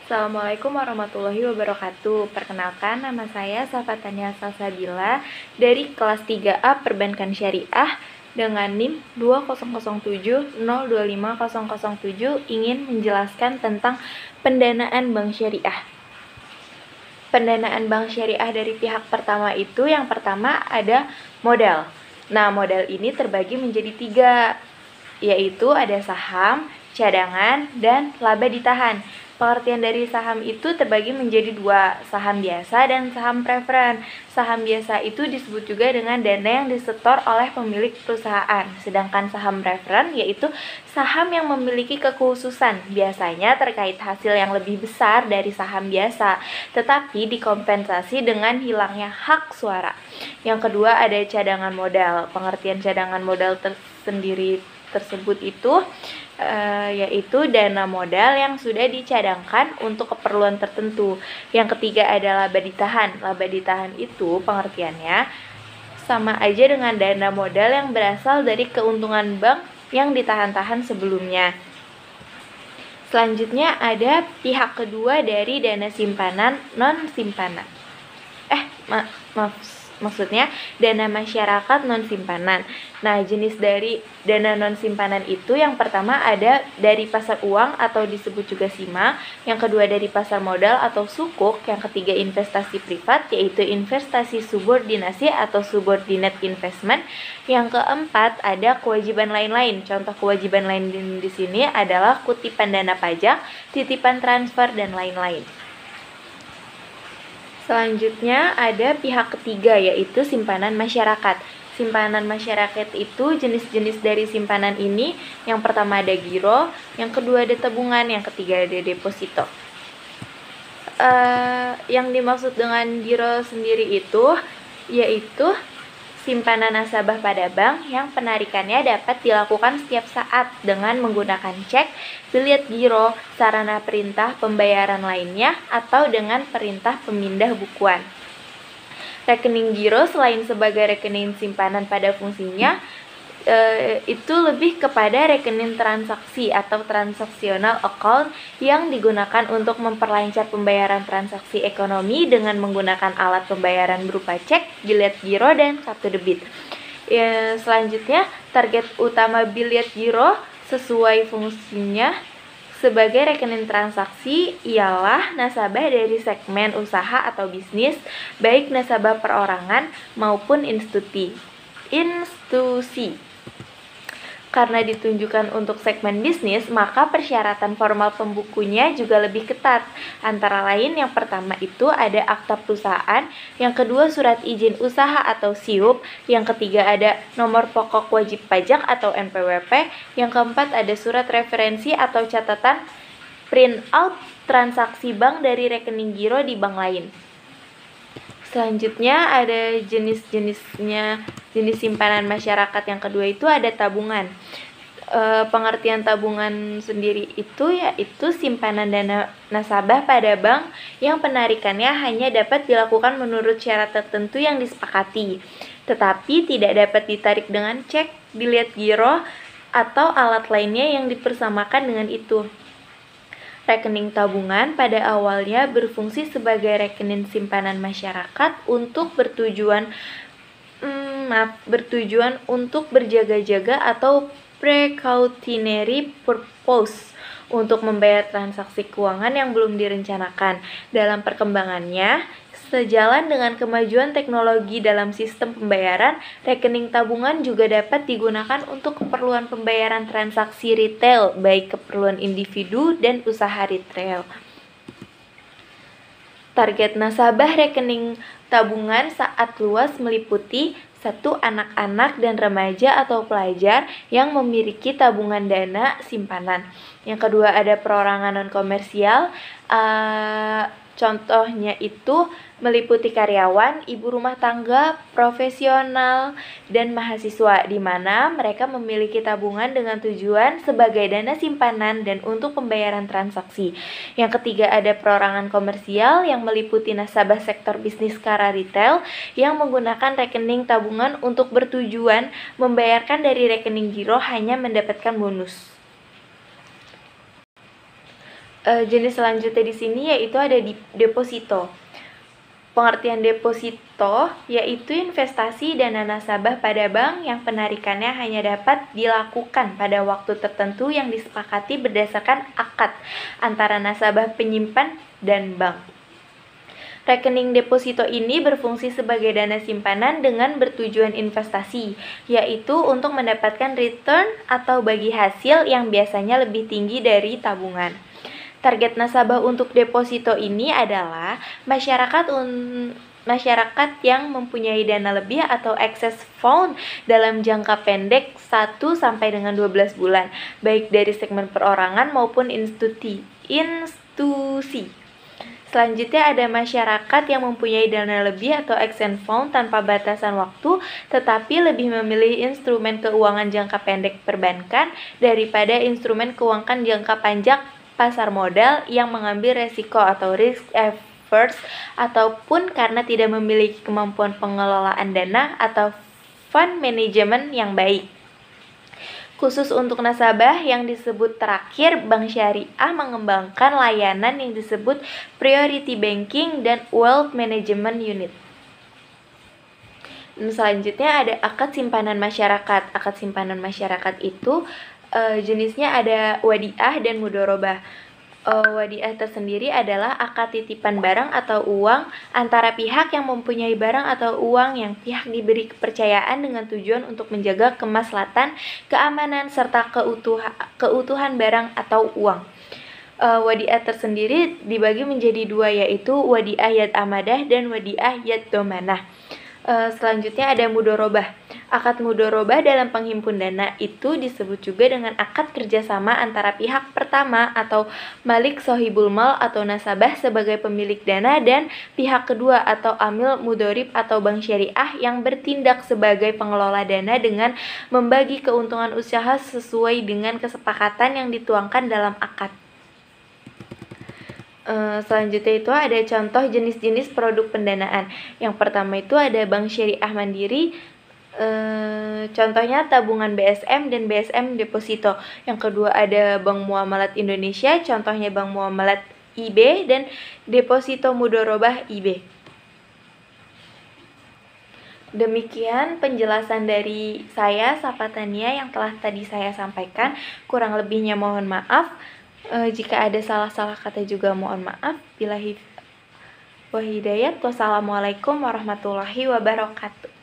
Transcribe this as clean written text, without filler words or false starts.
Assalamualaikum warahmatullahi wabarakatuh. Perkenalkan, nama saya Safatania Salsabila dari kelas 3A Perbankan Syariah dengan NIM 2007025007 ingin menjelaskan tentang pendanaan bank syariah. Pendanaan bank syariah dari pihak pertama itu yang pertama ada modal. Nah, modal ini terbagi menjadi 3, yaitu ada saham, cadangan, dan laba ditahan. Pengertian dari saham itu terbagi menjadi 2, saham biasa dan saham preferen. Saham biasa itu disebut juga dengan dana yang disetor oleh pemilik perusahaan. Sedangkan saham preferen yaitu saham yang memiliki kekhususan, biasanya terkait hasil yang lebih besar dari saham biasa, tetapi dikompensasi dengan hilangnya hak suara. Yang kedua ada cadangan modal. Pengertian cadangan modal tersendiri tersebut itu yaitu dana modal yang sudah dicadangkan untuk keperluan tertentu. Yang ketiga ada laba ditahan. Laba ditahan itu pengertiannya sama aja dengan dana modal yang berasal dari keuntungan bank yang ditahan-tahan sebelumnya. Selanjutnya ada pihak kedua dari dana simpanan non-simpanan. Maksudnya dana masyarakat non-simpanan. Nah, jenis dari dana non-simpanan itu yang pertama ada dari pasar uang atau disebut juga SIMA, yang kedua dari pasar modal atau sukuk, yang ketiga investasi privat yaitu investasi subordinasi atau subordinate investment, yang keempat ada kewajiban lain-lain. Contoh kewajiban lain di sini adalah kutipan dana pajak, titipan transfer, dan lain-lain. Selanjutnya ada pihak ketiga yaitu simpanan masyarakat. Simpanan masyarakat itu jenis-jenis dari simpanan ini, yang pertama ada giro, yang kedua ada tabungan, yang ketiga ada deposito. Yang dimaksud dengan giro sendiri itu yaitu simpanan nasabah pada bank yang penarikannya dapat dilakukan setiap saat dengan menggunakan cek, biliet giro, sarana perintah pembayaran lainnya, atau dengan perintah pemindah bukuan. Rekening giro selain sebagai rekening simpanan pada fungsinya, itu lebih kepada rekening transaksi atau transaksional account yang digunakan untuk memperlancar pembayaran transaksi ekonomi dengan menggunakan alat pembayaran berupa cek, biliet giro, dan kartu debit. Selanjutnya, target utama biliet giro sesuai fungsinya sebagai rekening transaksi ialah nasabah dari segmen usaha atau bisnis, baik nasabah perorangan maupun institusi. Karena ditunjukkan untuk segmen bisnis, maka persyaratan formal pembukunya juga lebih ketat. Antara lain, yang pertama itu ada akta perusahaan, yang kedua surat izin usaha atau SIUP, yang ketiga ada nomor pokok wajib pajak atau NPWP, yang keempat ada surat referensi atau catatan print out transaksi bank dari rekening giro di bank lain. Selanjutnya ada jenis-jenisnya. Jenis simpanan masyarakat yang kedua itu ada tabungan. Pengertian tabungan sendiri itu yaitu simpanan dana nasabah pada bank yang penarikannya hanya dapat dilakukan menurut syarat tertentu yang disepakati, tetapi tidak dapat ditarik dengan cek, biliet giro, atau alat lainnya yang dipersamakan dengan itu. Rekening tabungan pada awalnya berfungsi sebagai rekening simpanan masyarakat untuk bertujuan untuk berjaga-jaga atau precautionary purpose, untuk membayar transaksi keuangan yang belum direncanakan. Dalam perkembangannya, sejalan dengan kemajuan teknologi dalam sistem pembayaran, rekening tabungan juga dapat digunakan untuk keperluan pembayaran transaksi retail, baik keperluan individu dan usaha retail. Target nasabah rekening tabungan saat luas meliputi 1. Anak-anak dan remaja atau pelajar yang memiliki tabungan dana simpanan. Yang kedua ada perorangan non-komersial, contohnya itu meliputi karyawan, ibu rumah tangga, profesional, dan mahasiswa, di mana mereka memiliki tabungan dengan tujuan sebagai dana simpanan dan untuk pembayaran transaksi. Yang ketiga ada perorangan komersial yang meliputi nasabah sektor bisnis skala retail yang menggunakan rekening tabungan untuk bertujuan membayarkan dari rekening giro hanya mendapatkan bonus. Jenis selanjutnya di sini yaitu ada deposito. Pengertian deposito yaitu investasi dana nasabah pada bank yang penarikannya hanya dapat dilakukan pada waktu tertentu yang disepakati berdasarkan akad antara nasabah penyimpan dan bank. Rekening deposito ini berfungsi sebagai dana simpanan dengan bertujuan investasi, yaitu untuk mendapatkan return atau bagi hasil yang biasanya lebih tinggi dari tabungan. Target nasabah untuk deposito ini adalah masyarakat yang mempunyai dana lebih atau excess fund dalam jangka pendek 1 sampai dengan 12 bulan, baik dari segmen perorangan maupun institusi. Selanjutnya ada masyarakat yang mempunyai dana lebih atau excess fund tanpa batasan waktu, tetapi lebih memilih instrumen keuangan jangka pendek perbankan daripada instrumen keuangan jangka panjang pasar modal yang mengambil resiko atau risk averse ataupun karena tidak memiliki kemampuan pengelolaan dana atau fund management yang baik. Khusus untuk nasabah yang disebut terakhir, Bank Syariah mengembangkan layanan yang disebut Priority Banking dan Wealth Management Unit. Dan selanjutnya ada akad simpanan masyarakat. Akad simpanan masyarakat itu jenisnya ada wadiah dan mudorobah. Wadiah tersendiri adalah akad titipan barang atau uang antara pihak yang mempunyai barang atau uang yang pihak diberi kepercayaan dengan tujuan untuk menjaga kemaslahatan, keamanan, serta keutuhan barang atau uang. Wadiah tersendiri dibagi menjadi dua, yaitu wadiah yad amadah dan wadiah yad domanah. Selanjutnya ada mudorobah. Akad mudorobah dalam penghimpun dana itu disebut juga dengan akad kerjasama antara pihak pertama atau malik sohibul mal atau nasabah sebagai pemilik dana dan pihak kedua atau amil mudorib atau bank syariah yang bertindak sebagai pengelola dana dengan membagi keuntungan usaha sesuai dengan kesepakatan yang dituangkan dalam akad. Selanjutnya itu ada contoh jenis-jenis produk pendanaan. Yang pertama itu ada Bank Syariah Mandiri, contohnya tabungan BSM dan BSM Deposito. Yang kedua ada Bank Muamalat Indonesia, contohnya Bank Muamalat IB dan Deposito Mudorobah IB. Demikian penjelasan dari saya, Safatania, yang telah tadi saya sampaikan. Kurang lebihnya mohon maaf. Jika ada salah-salah kata juga mohon maaf. Billahi wa hidayat. Wassalamualaikum warahmatullahi wabarakatuh.